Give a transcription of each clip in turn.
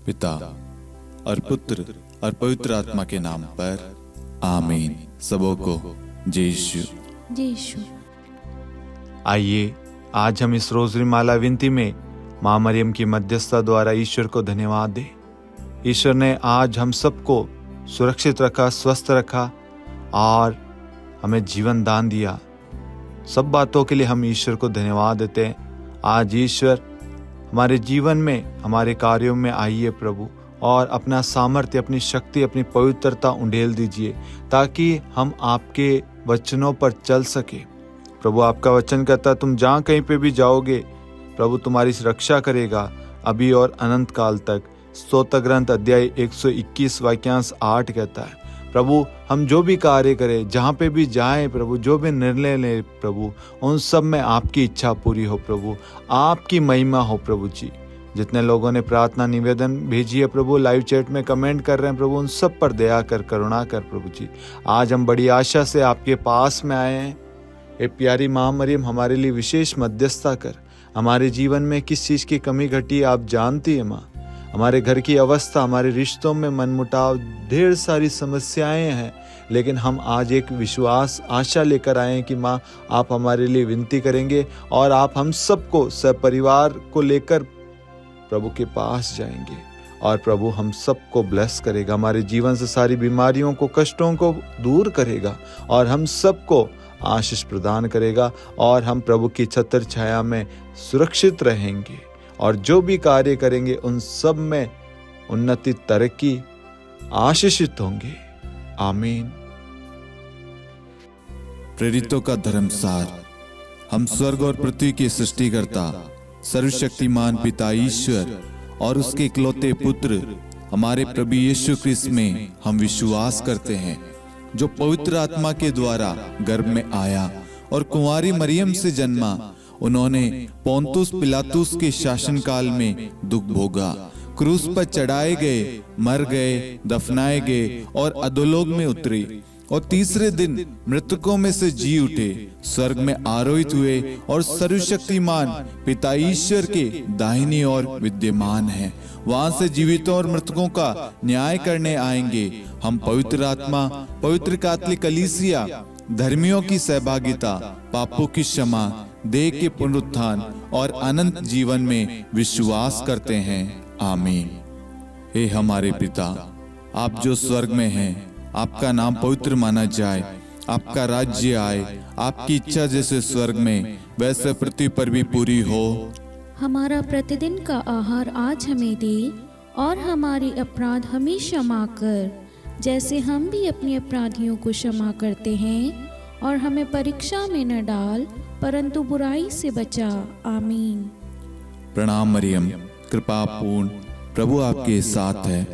पिता और पुत्र और पवित्र आत्मा के नाम पर आमीन। सबों को जय यीशु। जय यीशु। आइए आज हम इस रोजरी माला विनती में माँ मरियम की मध्यस्थता द्वारा ईश्वर को धन्यवाद दें। ईश्वर ने आज हम सबको सुरक्षित रखा, स्वस्थ रखा और हमें जीवन दान दिया। सब बातों के लिए हम ईश्वर को धन्यवाद देते हैं। आज ईश्वर हमारे जीवन में, हमारे कार्यों में आइए प्रभु, और अपना सामर्थ्य, अपनी शक्ति, अपनी पवित्रता उंडेल दीजिए ताकि हम आपके वचनों पर चल सके। प्रभु आपका वचन कहता है तुम जहाँ कहीं पे भी जाओगे प्रभु तुम्हारी रक्षा करेगा अभी और अनंत काल तक। स्तोत्र ग्रंथ अध्याय 121 वाक्यांश 8 कहता है प्रभु हम जो भी कार्य करें, जहाँ पे भी जाएं प्रभु, जो भी निर्णय लें प्रभु, उन सब में आपकी इच्छा पूरी हो प्रभु, आपकी महिमा हो प्रभु जी। जितने लोगों ने प्रार्थना निवेदन भेजी है प्रभु, लाइव चैट में कमेंट कर रहे हैं प्रभु, उन सब पर दया कर, करुणा कर प्रभु जी। आज हम बड़ी आशा से आपके पास में आए हैं। ए प्यारी माँ मरियम, हमारे लिए विशेष मध्यस्थता कर। हमारे जीवन में किस चीज़ की कमी घटी आप जानती है माँ। हमारे घर की अवस्था, हमारे रिश्तों में मनमुटाव, ढेर सारी समस्याएं हैं, लेकिन हम आज एक विश्वास, आशा लेकर आए हैं कि माँ आप हमारे लिए विनती करेंगे और आप हम सबको, सब परिवार को लेकर प्रभु के पास जाएंगे और प्रभु हम सबको ब्लेस करेगा, हमारे जीवन से सारी बीमारियों को, कष्टों को दूर करेगा और हम सबको आशीष प्रदान करेगा और हम प्रभु की छत्र छाया में सुरक्षित रहेंगे और जो भी कार्य करेंगे उन सब में उन्नति, तरक्की, आशीषित होंगे। आमीन। प्रेरितों का धर्मसार। हम स्वर्ग और पृथ्वी के सृष्टिकर्ता सर्वशक्तिमान पिता ईश्वर और उसके इकलौते पुत्र हमारे प्रभु यीशु क्रिस्त में हम विश्वास करते हैं, जो पवित्र आत्मा के द्वारा गर्भ में आया और कुंवारी मरियम से जन्मा। उन्होंने पोंतुस पिलातुस के शासनकाल में दुख भोगा, क्रूस पर चढ़ाए गए, मर गए, दफनाए गए और अधोलोक में उतरे और तीसरे दिन मृतकों में से जी उठे, स्वर्ग में आरोहित हुए और सर्वशक्तिमान पिता ईश्वर के दाहिनी ओर विद्यमान हैं। वहां से जीवितों और मृतकों का न्याय करने आएंगे। हम पवित्र आत्मा, पवित्र कैथोलिक कलीसिया, धर्मियों की सहभागिता, पापों की क्षमा, देह के पुनरुत्थान और अनंत जीवन में विश्वास करते हैं। आमीन। हे हमारे पिता, आप जो स्वर्ग में हैं, आपका नाम पवित्र माना जाए, आपका राज्य आए, आपकी इच्छा जैसे स्वर्ग में वैसे पृथ्वी पर भी पूरी हो। हमारा प्रतिदिन का आहार आज हमें दे और हमारे अपराध हमें क्षमा कर, जैसे हम भी अपने अपराधियों को क्षमा करते हैं, और हमें परीक्षा में न डाल परंतु बुराई से बचा। आमीन। प्रणाम मरियम, कृपा पूर्ण, प्रभु आपके साथ है।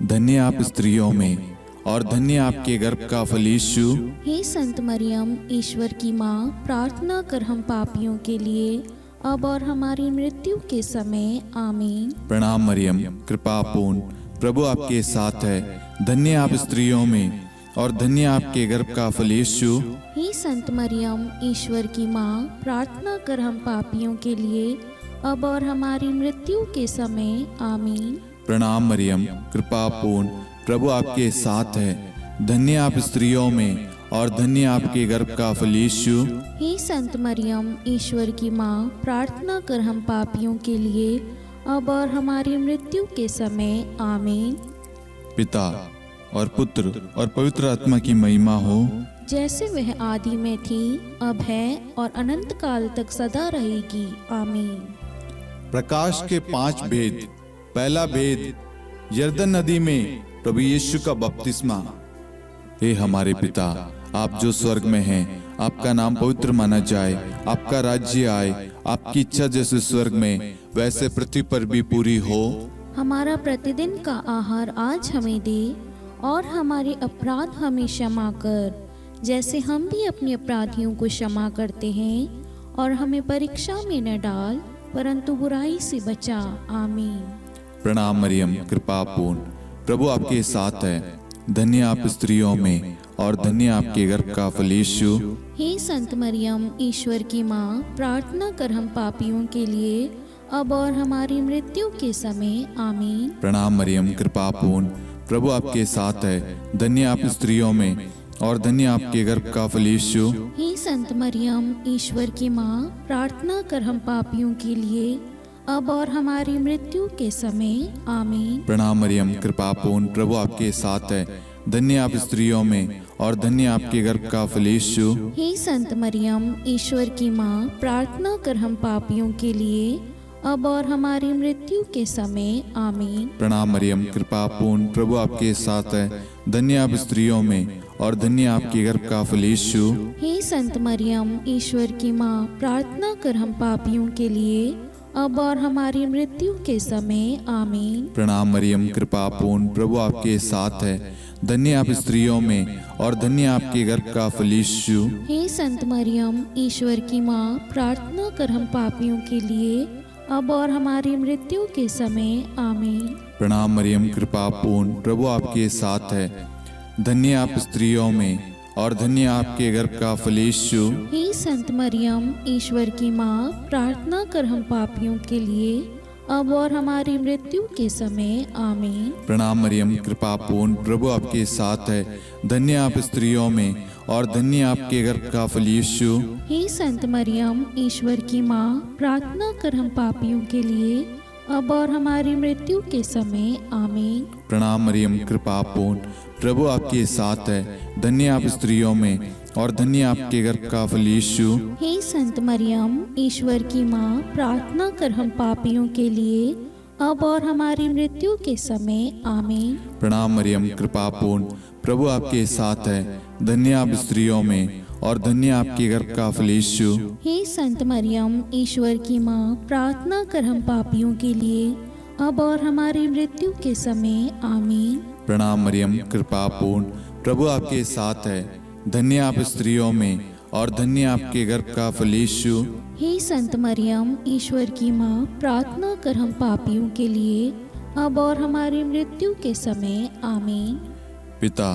धन्य आप स्त्रियों में और धन्य आपके गर्भ का फल यीशु। हे संत मरियम, ईश्वर की माँ, प्रार्थना कर हम पापियों के लिए अब और हमारी मृत्यु के समय। आमीन। प्रणाम मरियम, कृपा पूर्ण, प्रभु आपके साथ है। धन्य आप स्त्रियों में और धन्य आपके गर्भ का फल यीशु। हे संत मरियम, ईश्वर की माँ, प्रार्थना कर हम पापियों के लिए अब और हमारी मृत्यु के समय। आमीन। प्रणाम मरियम, कृपा पूर्ण, प्रभु आपके साथ है। धन्य आप स्त्रियों में और धन्य आपके गर्भ का फल यीशु। हे संत मरियम, ईश्वर की माँ, प्रार्थना कर हम पापियों के लिए अब और हमारी मृत्यु के समय। आमीन। पिता और पुत्र और पवित्र आत्मा की महिमा हो, जैसे वह आदि में थी, अब है और अनंत काल तक सदा रहेगी। आमीन। प्रकाश के 5 भेद। पहला भेद, यरदन नदी में प्रभु यीशु का बपतिस्मा। हे हमारे पिता, आप जो स्वर्ग में हैं, आपका नाम पवित्र माना जाए, आपका राज्य आए, आपकी इच्छा जैसे स्वर्ग में वैसे पृथ्वी पर भी पूरी हो। हमारा प्रतिदिन का आहार आज हमें दे और हमारे अपराध हमें क्षमा कर, जैसे हम भी अपने अपराधियों को क्षमा करते हैं, और हमें परीक्षा में न डाल परंतु बुराई से बचा। आमीन। प्रणाम मरियम, कृपा पूर्ण, प्रभु आपके साथ है। धन्य आप स्त्रियों में और धन्य आपके गर्भ का फल यीशु। हे संत मरियम, ईश्वर की माँ, प्रार्थना कर हम पापियों के लिए अब और हमारी मृत्यु के समय आमीन। प्रणाम मरियम, कृपा पूर्ण, प्रभु आपके साथ है। धन्य आप स्त्रियों में और धन्य आपके गर्भ का फल यीशु। हे संत मरियम, ईश्वर की माँ, प्रार्थना कर हम पापियों के लिए, अब और हमारी मृत्यु के समय आमीन। प्रणाम मरियम, कृपा पूर्ण, प्रभु आपके साथ है। धन्य आप स्त्रियों में और धन्य आपके गर्भ का फल यीशु। हे संत मरियम, ईश्वर की माँ, प्रार्थना कर हम पापियों के लिए, अब और हमारी मृत्यु के समय आमीन। प्रणाम मरियम, कृपा पूर्ण, प्रभु आपके साथ है। धन्य आप स्त्रियों में और धन्य आपके गर्भ का फल यीशु। हे संत मरियम, ईश्वर की माँ, प्रार्थना कर हम पापियों के लिए, अब और हमारी मृत्यु के समय आमीन। प्रणाम मरियम, कृपा पूर्ण, प्रभु आपके साथ है। धन्य आप स्त्रियों में और धन्य आपके गर्भ का फल यीशु। हे संत मरियम, ईश्वर की माँ, प्रार्थना कर हम पापियों के लिए, अब और हमारी मृत्यु के समय आमीन। प्रणाम मरियम, कृपा पूर्ण, प्रभु आपके साथ है। धन्य आप स्त्रियों में और धन्य आपके गर्भ का फल यीशु। हे संत मरियम, ईश्वर की माँ, प्रार्थना कर हम पापियों के लिए, अब और हमारी मृत्यु के समय आमीन। प्रणाम मरियम, कृपा पूर्ण, प्रभु आपके साथ है। धन्य आप स्त्रियों में और धन्य आपके गर्भ का फल यीशु। हे संत मरियम, ईश्वर की माँ, प्रार्थना कर हम पापियों के लिए, अब और हमारी मृत्यु के समय आमीन। प्रणाम मरियम, कृपा पूर्ण, प्रभु आपके साथ है। धन्य आप स्त्रियों में और धन्य आपके गर्भ का फल यीशु। हे संत मरियम, ईश्वर की माँ, प्रार्थना कर हम पापियों के लिए, अब और हमारी मृत्यु के समय आमीन। प्रणाम मरियम, कृपा पूर्ण, प्रभु आपके साथ है। धन्य आप स्त्रियों में और धन्य आपके गर्भ का फल यीशु। हे संत मरियम, ईश्वर की माँ, प्रार्थना कर हम पापियों के लिए, अब और हमारी मृत्यु के समय आमीन। प्रणाम मरियम, कृपा पूर्ण, प्रभु आपके साथ है। धन्य आप स्त्रियों में और धन्य आपके गर्भ का फल यीशु। हे संत मरियम, ईश्वर की माँ, प्रार्थना कर हम पापियों के लिए, अब और हमारी मृत्यु के समय आमीन। पिता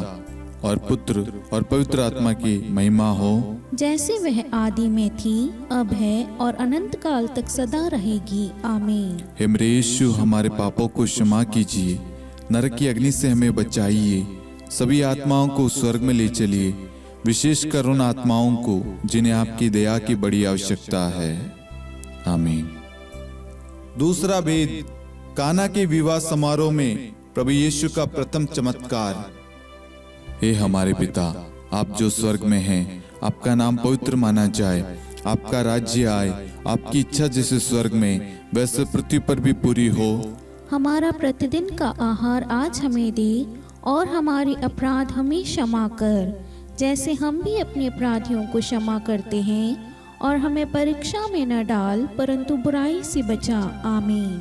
और पुत्र और पवित्र आत्मा की महिमा हो, जैसे वह आदि में थी, अब है और अनंत काल तक सदा रहेगी आमीन। हे मेरे यीशु, हमारे पापों को क्षमा कीजिए, नरक की अग्नि से हमें बचाइए, सभी आत्माओं को स्वर्ग में ले चलिए, विशेषकर उन आत्माओं को जिन्हें आपकी दया की बड़ी आवश्यकता है। आमीन। दूसरा भेद, काना के विवाह समारोह में प्रभु यीशु का प्रथम चमत्कार। हे हमारे पिता, आप जो स्वर्ग में हैं, आपका नाम पवित्र माना जाए, आपका राज्य आए, आपकी इच्छा जैसे स्वर्ग में वैसे पृथ्वी पर भी पूरी हो। हमारा प्रतिदिन का आहार आज हमें दे, और हमारे अपराध हमें क्षमा कर, जैसे हम भी अपने अपराधियों को क्षमा करते हैं, और हमें परीक्षा में न डाल, परंतु बुराई से बचा। आमीन।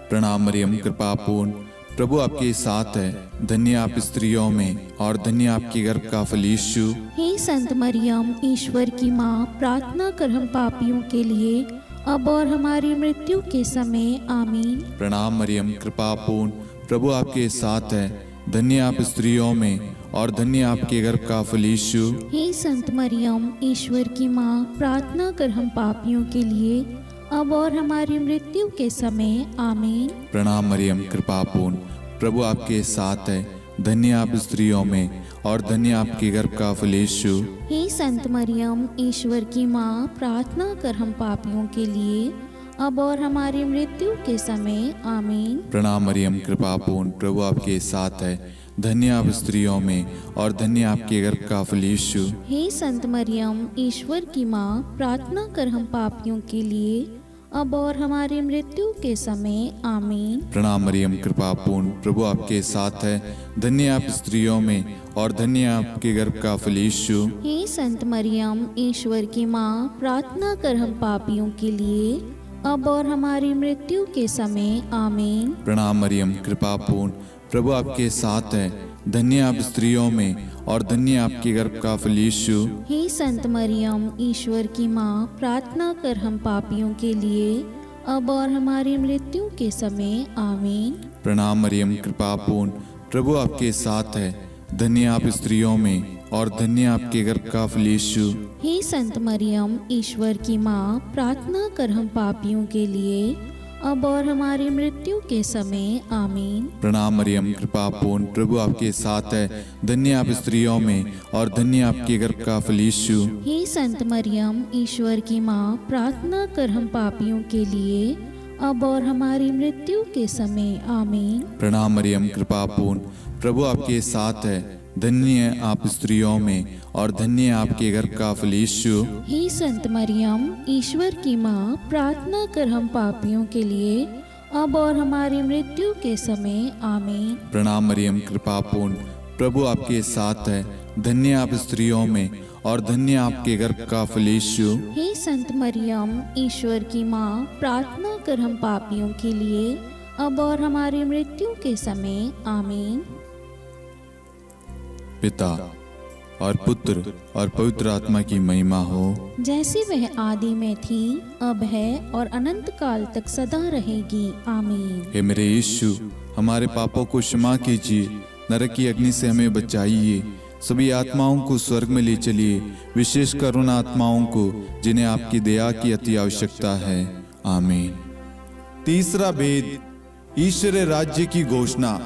प्रणाम मरियम, कृपा पूर्ण, प्रभु आपके साथ है। धन्य आप स्त्रियों में और धन्य आपके गर्भ का फल यीशु। हे संत मरियम, ईश्वर की माँ, प्रार्थना कर हम पापियों के लिए, अब और हमारी मृत्यु के समय आमीन। प्रणाम मरियम, कृपा पूर्ण, प्रभु आपके साथ है। धन्य आप स्त्रियों में और धन्य आपके गर्भ का फल यीशु। हे संत मरियम, ईश्वर की माँ, प्रार्थना कर हम पापियों के लिए, अब और हमारी मृत्यु के समय आमीन। प्रणाम मरियम, कृपा पूर्ण, प्रभु आपके साथ है। धन्य आप स्त्रियों में और धन्य आपके गर्भ का फल यीशु। हे संत मरियम, ईश्वर की माँ, प्रार्थना कर हम पापियों के लिए, अब और हमारी मृत्यु के समय आमीन। प्रणाम मरियम, कृपा पूर्ण, प्रभु आपके साथ है। धन्य आप स्त्रियों में और धन्य आपके गर्भ का फल यीशु। हे संत मरियम, ईश्वर की माँ, प्रार्थना कर हम पापियों के लिए, अब और हमारी मृत्यु के समय आमीन। प्रणाम मरियम, कृपा पूर्ण, प्रभु आपके साथ है। धन्य आप स्त्रियों में और धन्य आपके गर्भ का फल यीशु। हे संत मरियम, ईश्वर की माँ, प्रार्थना कर हम पापियों के लिए, अब और हमारी मृत्यु के समय आमीन। प्रणाम मरियम, कृपा पूर्ण, प्रभु आपके साथ है। धन्य आप स्त्रियों में और धन्य आपके गर्भ का फल यीशु। हे संत मरियम, ईश्वर की माँ, प्रार्थना कर हम पापियों के लिए, अब और हमारी मृत्यु के समय आमीन। प्रणाम मरियम, कृपा पूर्ण, प्रभु आपके साथ है। धन्य आप स्त्रियों में और धन्य आपके गर्भ का फल यीशु। हे संत मरियम, ईश्वर की माँ, प्रार्थना कर हम पापियों के लिए, अब और हमारी मृत्यु के समय। आमीन। प्रणाम मरियम, कृपा पूर्ण, प्रभु आपके साथ है। धन्य आप स्त्रियों में और धन्य आपके गर्भ का फल यीशु। हे संत मरियम, ईश्वर की माँ, प्रार्थना कर हम पापियों के लिए, अब और हमारी मृत्यु के समय। आमीन। प्रणाम मरियम, कृपा पूर्ण, प्रभु आपके साथ है। धन्य आप स्त्रियों में और धन्य आपके गर्भ का फल यीशु। हे संत मरियम, ईश्वर की माँ, प्रार्थना कर हम पापियों के लिए, अब और हमारी मृत्यु के समय। आमीन। प्रणाम मरियम, कृपा पूर्ण, प्रभु आपके साथ है। धन्य आप स्त्रियों में और धन्य आपके गर्भ का फल यीशु। हे संत मरियम, ईश्वर की माँ, प्रार्थना कर हम पापियों के लिए, अब और हमारी मृत्यु के समय। आमीन। पिता और पुत्र और पवित्र आत्मा की महिमा हो, जैसे वह आदि में थी, अब है और अनंत काल तक सदा रहेगी। आमीन। हे मेरे यीशु, हमारे पापों को क्षमा कीजिए, नरक की अग्नि से हमें बचाइए, सभी आत्माओं को स्वर्ग में ले चलिए, विशेषकर उन आत्माओं को जिन्हें आपकी दया की अति आवश्यकता है। आमीन। तीसरा भेद, ईश्वर राज्य की घोषणा।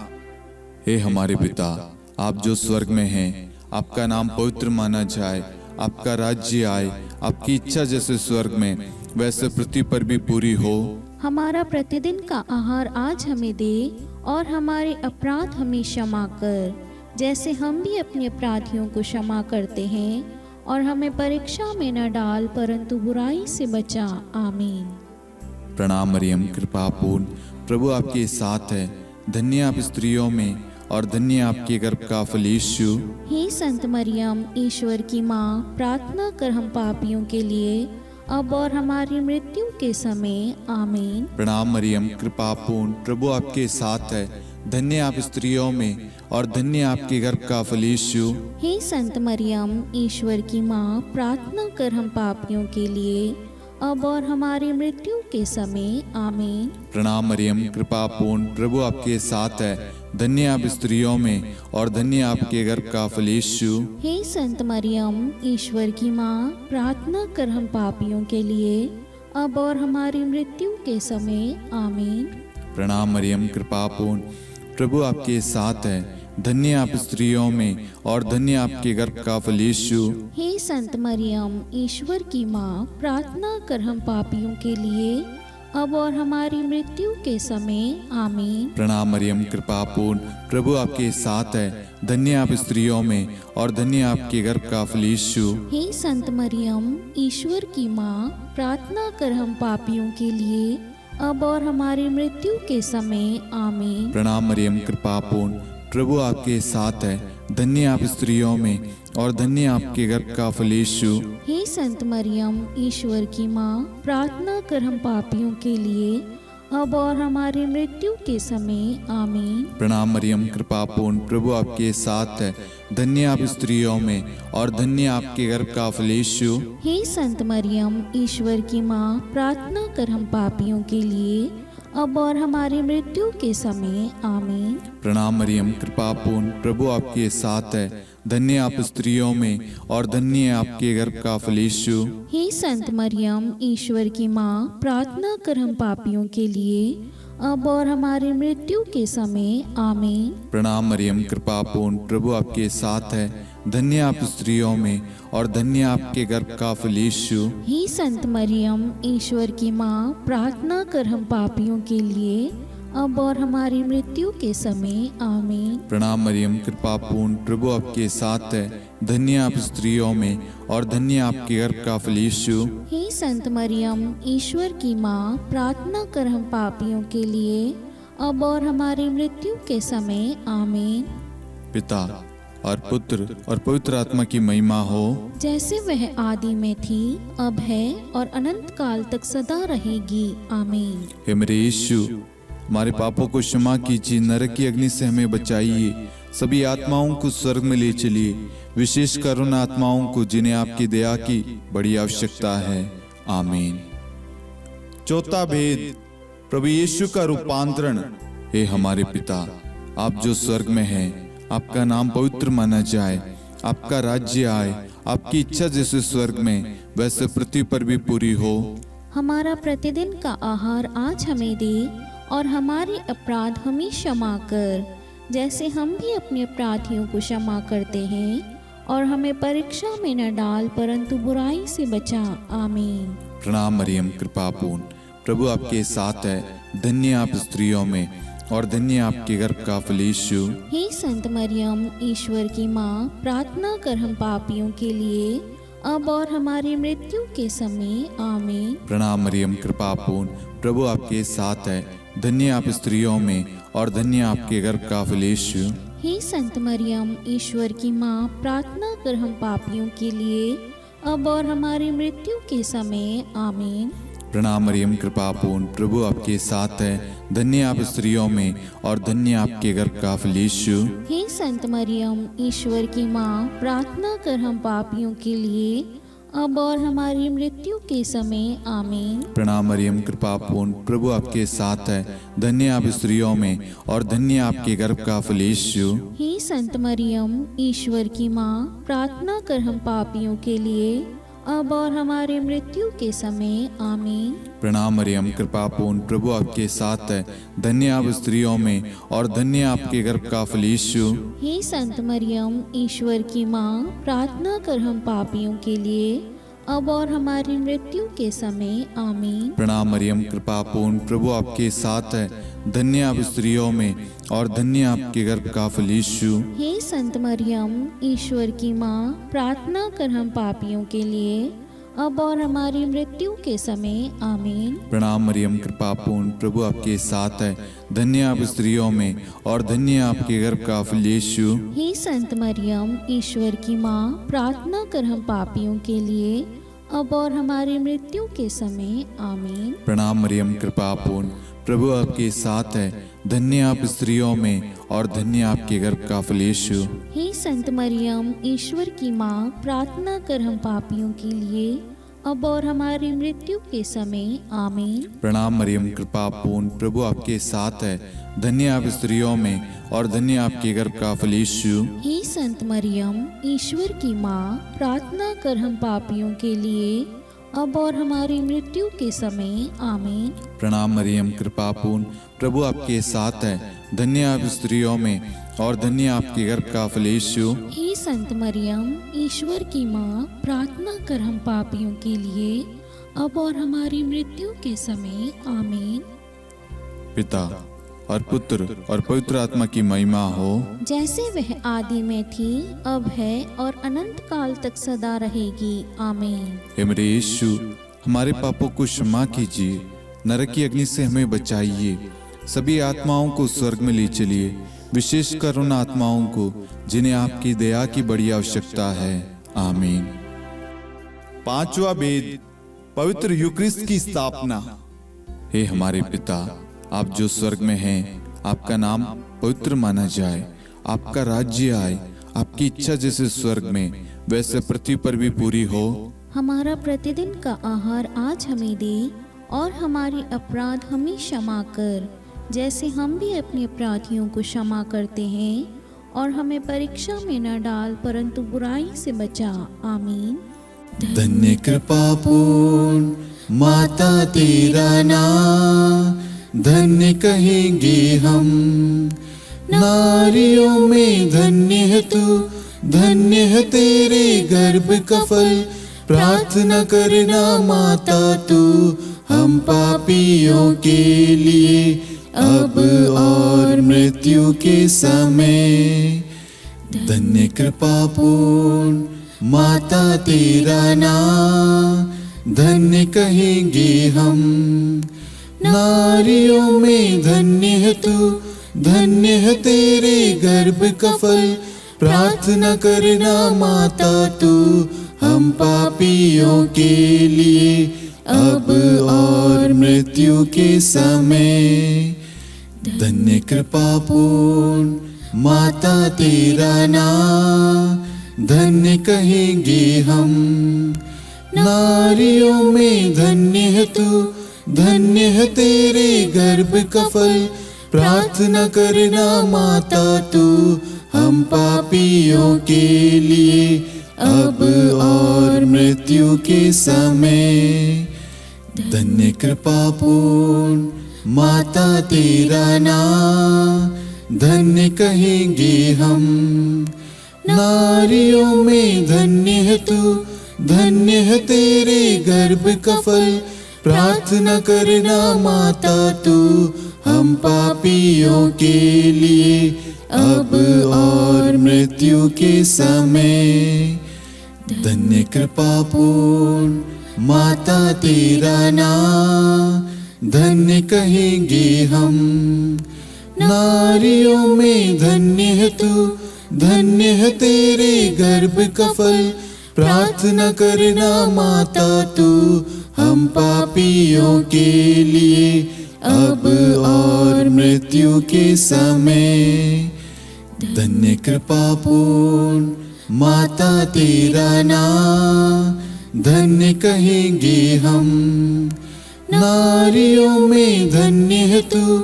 हे हमारे पिता, आप जो स्वर्ग में हैं, आपका नाम पवित्र माना जाए, आपका राज्य आए, आपकी इच्छा जैसे स्वर्ग में वैसे पृथ्वी पर भी पूरी हो। हमारा प्रतिदिन का आहार आज हमें दे, और हमारे अपराध हमें क्षमा कर, जैसे हम भी अपने अपराधियों को क्षमा करते हैं, और हमें परीक्षा में न डाल, परंतु बुराई से बचा। आमीन। प्रणाम मरियम, कृपा पूर्ण, प्रभु आपके साथ है। धन्य आप स्त्रियों में और धन्य आपके गर्भ का फल यीशु। हे संत मरियम, ईश्वर की माँ, प्रार्थना कर हम पापियों के लिए, अब और हमारी मृत्यु के समय। आमीन। प्रणाम मरियम, कृपा पूर्ण, प्रभु आपके साथ है। धन्य आप स्त्रियों में और धन्य आपके गर्भ का फल यीशु। हे संत मरियम, ईश्वर की माँ, प्रार्थना कर हम पापियों के लिए, अब और हमारी मृत्यु के समय। आमीन। प्रणाम मरियम, कृपा पूर्ण, प्रभु आपके साथ है। धन्य आप स्त्रियों में और धन्य आपके गर्भ का फल यीशु। हे संत मरियम, ईश्वर की माँ, प्रार्थना कर हम पापियों के लिए, अब और हमारी मृत्यु के समय। आमीन। प्रणाम मरियम, कृपा पूर्ण, प्रभु आपके साथ है। धन्य आप स्त्रियों में और धन्य आपके गर्भ का फल यीशु। हे संत मरियम, ईश्वर की माँ, प्रार्थना कर हम पापियों के लिए, अब और हमारी मृत्यु के समय। आमीन। प्रणाम मरियम, कृपा पूर्ण, प्रभु आपके साथ है। धन्य आप स्त्रियों में और धन्य आपके गर्भ का फल यीशु। हे संत मरियम, ईश्वर की माँ, प्रार्थना कर हम पापियों के लिए, अब और हमारी मृत्यु के समय। आमीन। प्रणाम मरियम, कृपा पूर्ण, प्रभु आपके साथ है। धन्य आप स्त्रियों में और धन्य आपके गर्भ का फल यीशु। हे संत मरियम, ईश्वर की माँ, प्रार्थना कर हम पापियों के लिए, अब और हमारी मृत्यु के समय। आमीन। प्रणाम मरियम, कृपा पूर्ण, प्रभु आपके साथ है। धन्य आप स्त्रियों में और धन्य आपके गर्भ का फल यीशु। हे संत मरियम, ईश्वर की माँ, प्रार्थना कर हम पापियों के लिए, अब और हमारी मृत्यु के समय। आमीन। प्रणाम मरियम, कृपा पूर्ण, प्रभु आपके साथ है। धन्य आप स्त्रियों में और धन्य आपके गर्भ का फल यीशु। हे संत मरियम, ईश्वर की माँ, प्रार्थना कर हम पापियों के लिए, अब और हमारी मृत्यु के समय। आमीन। प्रणाम मरियम, कृपा पूर्ण, प्रभु आपके साथ है। धन्य आप स्त्रियों में और धन्य आपके गर्भ का फल यीशु। हे संत मरियम, ईश्वर की माँ, प्रार्थना कर हम पापियों के लिए, अब और हमारी मृत्यु के समय। आमीन। प्रणाम मरियम, कृपा पूर्ण, प्रभु आपके साथ है। धन्य आप स्त्रियों में और धन्य आपके गर्भ का फल यीशु। हे संत मरियम, ईश्वर की माँ, प्रार्थना कर हम पापियों के लिए, अब और हमारी मृत्यु के समय। आमीन। पिता और पुत्र और पवित्र आत्मा की महिमा हो, जैसे वह आदि में थी, अब है और अनंत काल तक सदा रहेगी। आमीन। हे मेरे यीशु, हमारे पापों को क्षमा कीजिए, नरक की अग्नि से हमें बचाइए, सभी आत्माओं को स्वर्ग में ले चलिए, विशेषकर उन आत्माओं को जिन्हें आपकी दया की बड़ी आवश्यकता है। आमीन। चौथा भेद, प्रभु यीशु का रूपांतरण। हे हमारे पिता, आप जो स्वर्ग में हैं, आपका नाम पवित्र माना जाए, आपका राज्य आए, आपकी इच्छा जैसे स्वर्ग में वैसे पृथ्वी पर भी पूरी हो। हमारा प्रतिदिन का आहार आज हमें दे, और हमारे अपराध हमें क्षमा कर, जैसे हम भी अपने अपराधियों को क्षमा करते हैं, और हमें परीक्षा में न डाल परंतु बुराई से बचा। आमीन। प्रणाम मरियम, कृपा पूर्ण, प्रभु आपके साथ है, धन्य आप स्त्रियों में और धन्य आपके गर्भ का फल यीशु। हे संत मरियम, ईश्वर की माँ, प्रार्थना कर हम पापियों के लिए, अब और हमारी मृत्यु के समय। आमीन। प्रणाम मरियम, कृपा पूर्ण, प्रभु आपके साथ है, धन्य आप स्त्रियों में और धन्य आपके गर्भ का फल यीशु। हे संत मरियम, ईश्वर की माँ, प्रार्थना कर हम पापियों के लिए, अब और हमारी मृत्यु के समय। आमीन। प्रणाम मरियम, कृपा पूर्ण, प्रभु आपके साथ है, धन्य आप स्त्रियों में और धन्य आपके गर्भ का फल यीशु। हे संत मरियम, ईश्वर की माँ, प्रार्थना कर हम पापियों के लिए, अब और हमारी मृत्यु के समय। आमीन। प्रणाम मरियम, कृपा पूर्ण, प्रभु आपके साथ है, धन्य आप स्त्रियों में और धन्य आपके गर्भ का फल यीशु। हे संत मरियम, ईश्वर की माँ, प्रार्थना कर हम पापियों के लिए, अब और हमारी मृत्यु के समय। आमीन। प्रणाम मरियम, कृपा पूर्ण, प्रभु आपके साथ है, धन्य आप स्त्रियों में और धन्य आपके गर्भ का फल यीशु। हे संत मरियम, ईश्वर की माँ, प्रार्थना कर हम पापियों के लिए, अब और हमारी मृत्यु के समय। आमीन। प्रणाम मरियम, कृपा पूर्ण, प्रभु आपके साथ है, धन्य आप स्त्रियों में और धन्य आपके गर्भ का फल यीशु। हे संत मरियम, ईश्वर की माँ, प्रार्थना कर हम पापियों के लिए, अब और हमारी मृत्यु के समय। आमीन। प्रणाम मरियम, कृपा पूर्ण, प्रभु आपके साथ है, धन्य आप स्त्रियों में और धन्य आपके गर्भ का फल यीशु। हे संत मरियम, ईश्वर की माँ, प्रार्थना कर हम पापियों के लिए, अब और हमारी मृत्यु के समय। आमीन। प्रणाम मरियम, कृपा पूर्ण, प्रभु आपके साथ है, धन्य आप स्त्रियों में और धन्य आपके गर्भ का फल यीशु। हे संत मरियम, ईश्वर की माँ, प्रार्थना कर हम पापियों के लिए, अब और हमारी मृत्यु के समय। आमीन। प्रणाम मरियम, कृपा पूर्ण, प्रभु आपके साथ है, धन्य आप स्त्रियों में और धन्य आपके गर्भ का फल यीशु। हे संत मरियम, ईश्वर की माँ, प्रार्थना कर हम पापियों के लिए, अब और हमारी मृत्यु के समय। आमीन। प्रणाम मरियम, कृपा पूर्ण, प्रभु आपके साथ है, धन्य आप स्त्रियों में और धन्य आपके गर्भ का फल यीशु। हे संत मरियम, ईश्वर की माँ, प्रार्थना कर हम पापियों के लिए, अब और हमारी मृत्यु के समय। आमीन। पिता और पुत्र और पवित्र आत्मा की महिमा हो, जैसे वह आदि में थी, अब है और अनंत काल तक सदा रहेगी। आमीन। हे मेरे यीशु, हमारे पापों को क्षमा कीजिए, नरक की अग्नि से हमें बचाइए, सभी आत्माओं को स्वर्ग में ले चलिए, विशेषकर उन आत्माओं को जिन्हें आपकी दया की बड़ी आवश्यकता है। आमीन। पांचवा वेद, पवित्र यूक्रिस्ट की स्थापना। हे हमारे पिता, आप जो स्वर्ग में हैं, आपका नाम पवित्र माना जाए, आपका राज्य आए, आपकी इच्छा जैसे स्वर्ग में वैसे पृथ्वी पर भी पूरी हो। हमारा प्रतिदिन का आहार आज हमें दे, और हमारे अपराध हमें क्षमा कर, जैसे हम भी अपने अपराधियों को क्षमा करते हैं, और हमें परीक्षा में न डाल परंतु बुराई से बचा। आमीन। धन्य कृपा पूर्ण माता तेरा नाम, धन्य कहेंगे हम, नारियों में धन्य है तू, धन्य है तेरे गर्भ का फल। प्रार्थना करना माता तू, हम पापियों के लिए, अब और मृत्यु के समय। धन्य कृपा पूर्ण माता तेरा नाम, धन्य कहेंगे हम, नारियों में धन्य है तू, धन्य है तेरे गर्भ का फल। प्रार्थना करना माता तू, हम पापियों के लिए, अब और मृत्यु के समय। धन्य कृपा पूर्ण माता तेरा नाम, धन्य कहेंगे हम, नारियों में धन्य है तू, धन्य है तेरे गर्भ का फल। प्रार्थना करना माता तू, हम पापियों के लिए अब और मृत्यु के समय। धन्य कृपा पूर्ण माता तेरा नाम, धन्य कहेंगे हम। नारियों में धन्य है तू, धन्य है तेरे गर्भ का फल। प्रार्थना करना माता तू हम पापियों के लिए अब और मृत्यु के समय। धन्य कृपा पूर्ण माता तेरा नाम, धन्य कहेंगे हम। नारियों में धन्य है तू, धन्य है तेरे गर्भ का फल। प्रार्थना करना माता तू हम पापियों के लिए अब और मृत्यु के समय। धन्य कृपा पूर्ण माता तेरा नाम, धन्य कहेंगे हम। नारियों में धन्य है तू,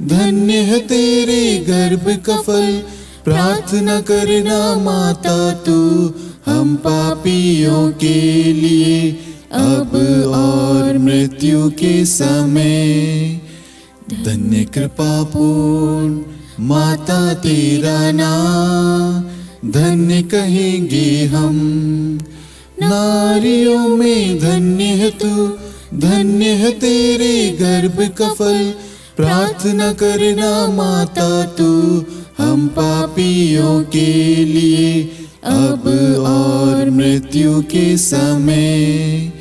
धन्य है तेरे गर्भ का फल। प्रार्थना करना माता तू हम पापियों के लिए अब और मृत्यु के समय। धन्य कृपा पूर्ण माता तेरा नाम, धन्य कहेंगे हम। नारियों में धन्य है तू, धन्य है तेरे गर्भ का फल। प्रार्थना करना माता तू हम पापियों के लिए अब और मृत्यु के समय।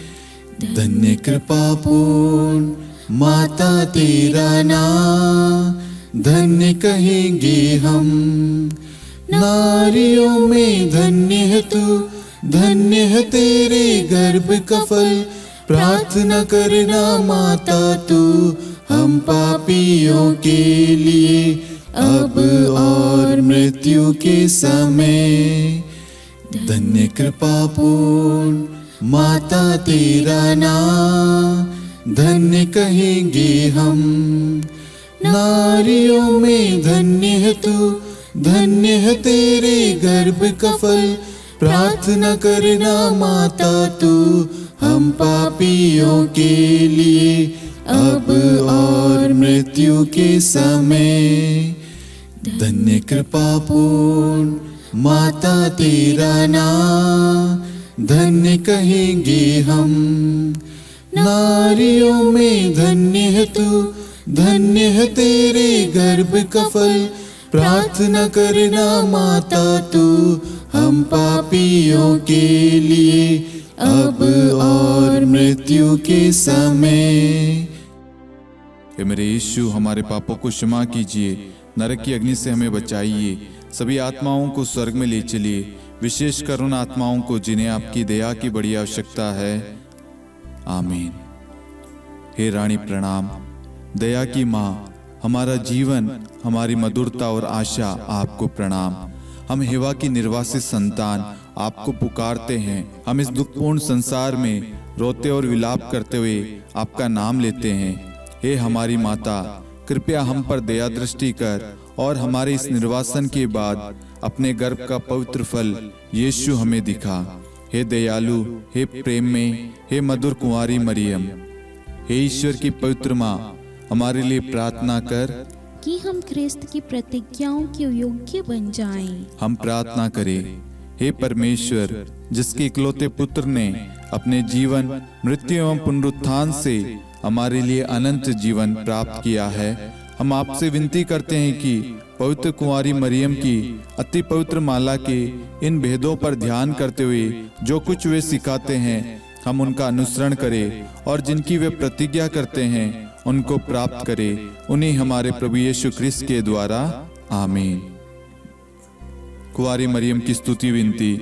धन्य कृपा पूर्ण माता तेरा नाम, धन्य कहेंगे हम। नारियों में धन्य है तू, धन्य है तेरे गर्भ का फल। प्रार्थना करना माता तू हम पापियों के लिए अब और मृत्यु के समय। धन्य कृपा पूर्ण माता तेरा नाम, धन्य कहेंगे हम। नारियों में धन्य है तू, धन्य है तेरे गर्भ का फल। प्रार्थना करना माता तू हम पापियों के लिए अब और मृत्यु के समय। धन्य कृपा पूर्ण माता तेरा नाम, धन्य कहेंगे हम। नारियों में धन्य है तू, धन्य है तेरे गर्भ का फल। प्रार्थना करना माता तू हम पापियों के लिए अब और मृत्यु के समय। हे मेरे यीशु, हमारे पापों को क्षमा कीजिए, नरक की अग्नि से हमें बचाइए, सभी आत्माओं को स्वर्ग में ले चलिए, विशेषकर उन आत्माओं को जिन्हें आपकी दया की बड़ी आवश्यकता है। आमीन। हे रानी प्रणाम, दया की माँ, हमारा जीवन, हमारी मधुरता और आशा आपको प्रणाम। हम हेवा की निर्वासित संतान आपको पुकारते हैं। हम इस दुखपूर्ण संसार में रोते और विलाप करते हुए आपका नाम लेते हैं। हे हमारी माता, कृपया हम पर दया दृष्टि कर और हमारे इस निर्वासन के बाद अपने गर्भ का पवित्र फल यीशु हमें दिखा। हे दयालु, हे प्रेम में, हे मधुर कुंवारी मरियम, हे ईश्वर की पवित्र माँ, हमारे लिए प्रार्थना कर कि हम ख्रिस्त की प्रतिज्ञाओं के योग्य बन जाएं। हम प्रार्थना करें। हे परमेश्वर, जिसके इकलौते पुत्र ने अपने जीवन, मृत्यु एवं पुनरुत्थान से हमारे लिए अनंत जीवन प्राप्त किया है, हम आपसे विनती करते हैं कि पवित्र कुंवारी मरियम की अति पवित्र माला के इन भेदों पर ध्यान करते हुए जो कुछ वे सिखाते हैं, हम उनका अनुसरण करें और जिनकी वे प्रतिज्ञा करते हैं उनको प्राप्त करें। उन्हीं हमारे प्रभु यीशु ख्रिस्त के द्वारा। आमीन। कुंवारी मरियम की स्तुति विनती।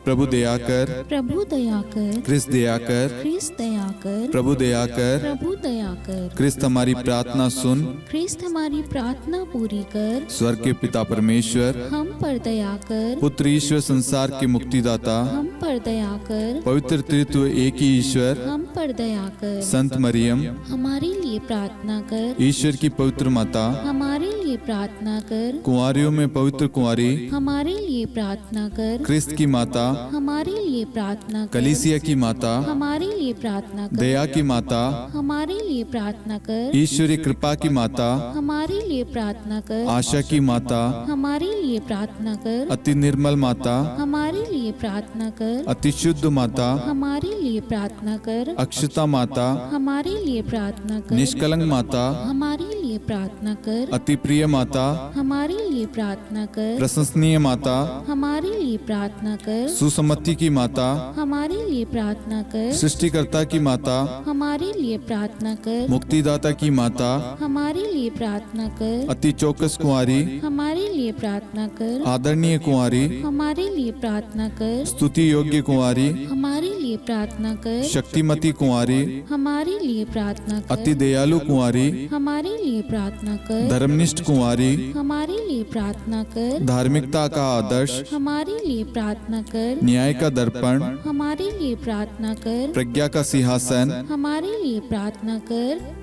प्रभु दया कर, प्रभु दया कर, ख्रिस्त दया कर, ख्रिस्त दया कर, प्रभु दया कर, प्रभु दया कर, ख्रिस्त हमारी प्रार्थना सुन, ख्रिस्त हमारी प्रार्थना पूरी कर, स्वर्ग के पिता परमेश्वर, हम पर दया कर, पुत्र ईश्वर संसार के मुक्तिदाता, हम पर दया कर, पवित्र तृत्व एक ही ईश्वर, हम पर दया कर, संत मरियम, हमारे लिए प्रार्थना कर, ईश्वर की पवित्र माता, हमारे लिए लिए प्रार्थना कर। कुंवारियों में पवित्र कुंवारी, हमारे लिए प्रार्थना कर। क्रिस्त की माता, हमारे लिए प्रार्थना कर। कलीसिया की माता, हमारे लिए प्रार्थना कर। दया की माता, हमारे लिए प्रार्थना कर। ईश्वरीय कृपा की माता, हमारे लिए प्रार्थना कर। आशा की माता, हमारे लिए प्रार्थना कर। अति निर्मल माता, हमारे लिए प्रार्थना कर। अति शुद्ध माता, हमारे लिए प्रार्थना कर। अक्षता माता, हमारे लिए प्रार्थना कर। निष्कलंक माता, हमारे लिए प्रार्थना कर। अति प्रिय माता, हमारे लिए प्रार्थना कर। प्रशंसनीय माता, हमारे लिए प्रार्थना कर। सुसम्मति की माता, हमारे लिए प्रार्थना कर। सृष्टिकर्ता की माता, हमारे लिए प्रार्थना कर। मुक्तिदाता की माता, हमारे लिए प्रार्थना कर। अति चौकस कुंवारी, हमारे लिए प्रार्थना कर। आदरणीय कुंवारी, हमारे लिए प्रार्थना कर। स्तुति योग्य कुंवारी, हमारे लिए प्रार्थना कर। शक्तिमती कुंवारी, हमारे लिए प्रार्थना कर। अति दयालु कुंवारी, हमारे लिए प्रार्थना कर। धर्मनिष्ठ कुंवारी, हमारे लिए प्रार्थना कर। धार्मिकता का आदर्श, हमारे लिए प्रार्थना कर। न्याय का दर्पण, हमारे लिए प्रार्थना कर। प्रज्ञा का सिंहासन, हमारे लिए प्रार्थना कर।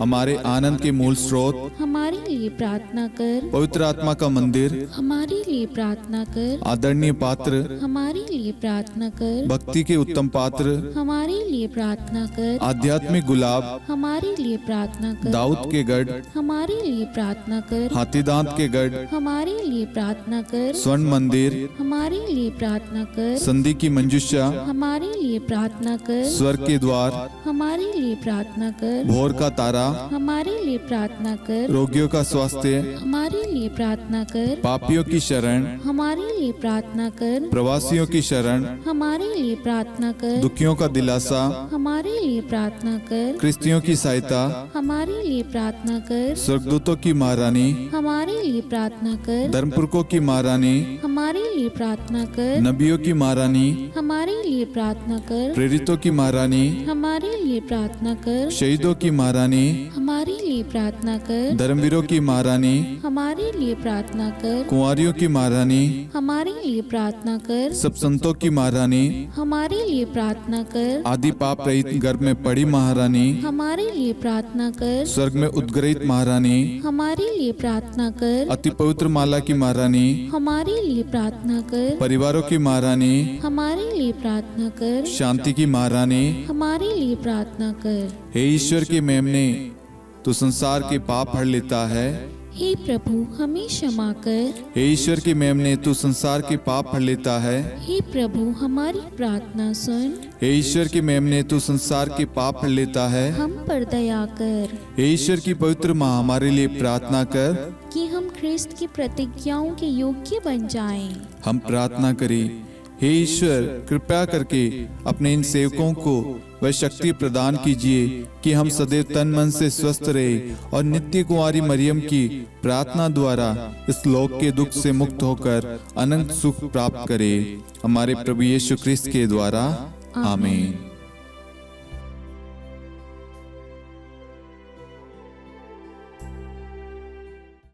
हमारे आनंद के मूल स्रोत, हमारे लिए प्रार्थना कर। पवित्र आत्मा का मंदिर, हमारे लिए प्रार्थना कर। आदरणीय पात्र, हमारे लिए प्रार्थना कर। भक्ति के उत्तम पात्र, हमारे लिए प्रार्थना कर। आध्यात्मिक गुलाब, हमारे लिए प्रार्थना कर। दाऊद के गढ़, हमारे लिए प्रार्थना कर। हाथीदांत के गढ़, हमारे लिए प्रार्थना कर। स्वर्ण मंदिर, हमारे लिए प्रार्थना कर। संधि की मंजुषा, हमारे लिए प्रार्थना कर। स्वर्ग के द्वार, हमारे लिए प्रार्थना कर। भोर का तारा, हमारे लिए प्रार्थना कर। रोगियों का स्वास्थ्य, हमारे लिए प्रार्थना कर। पापियों की शरण, हमारे लिए प्रार्थना कर। प्रवासियों की शरण, हमारे लिए प्रार्थना कर। दुखियों का दिलासा, हमारे लिए प्रार्थना कर। क्रिस्तियों की सहायता, हमारे लिए प्रार्थना कर। स्वर्गदूतों की महारानी, हमारे लिए प्रार्थना कर। धर्मपुरखों की महारानी, हमारे लिए प्रार्थना कर। नबियों की महारानी, हमारे लिए प्रार्थना कर। प्रेरितों की महारानी, हमारे लिए प्रार्थना कर। शहीदों की महारानी, हमारे लिए प्रार्थना कर। धर्मवीरों की महारानी, हमारे लिए प्रार्थना कर। कुंवारियों की महारानी, हमारे लिए प्रार्थना कर। सब संतों की महारानी, हमारे लिए प्रार्थना कर। आदि पाप रहित गर्भ में पड़ी महारानी, हमारे लिए प्रार्थना कर। स्वर्ग में उद्ग्रहित महारानी, हमारे लिए प्रार्थना कर। अति पवित्र माला की महारानी, हमारे लिए प्रार्थना कर। परिवारों की महारानी, हमारे लिए प्रार्थना कर। शांति की महारानी, हमारे लिए प्रार्थना कर। हे ईश्वर के मेमने, तू संसार के पाप हर लेता है। हे प्रभु हमें क्षमा कर। हे ईश्वर के मेमने, तू संसार के पाप हर लेता है। हे प्रभु हमारी प्रार्थना सुन। हे ईश्वर के मेमने, तू संसार के पाप हर लेता है। हम पर दया कर हे ईश्वर की पवित्र माँ, हमारे लिए प्रार्थना कर। कि हम ख्रिस्त की प्रतिज्ञाओं के योग्य बन जाएं। हम प्रार्थना करें। हे ईश्वर, कृपया करके अपने इन सेवकों को वह शक्ति प्रदान कीजिए कि हम सदैव तन मन से स्वस्थ रहे और नित्य कुंवारी मरियम की प्रार्थना द्वारा इस लोक के दुख से मुक्त होकर अनंत सुख प्राप्त करें। हमारे प्रभु यीशु क्रिस्त के द्वारा, आमीन।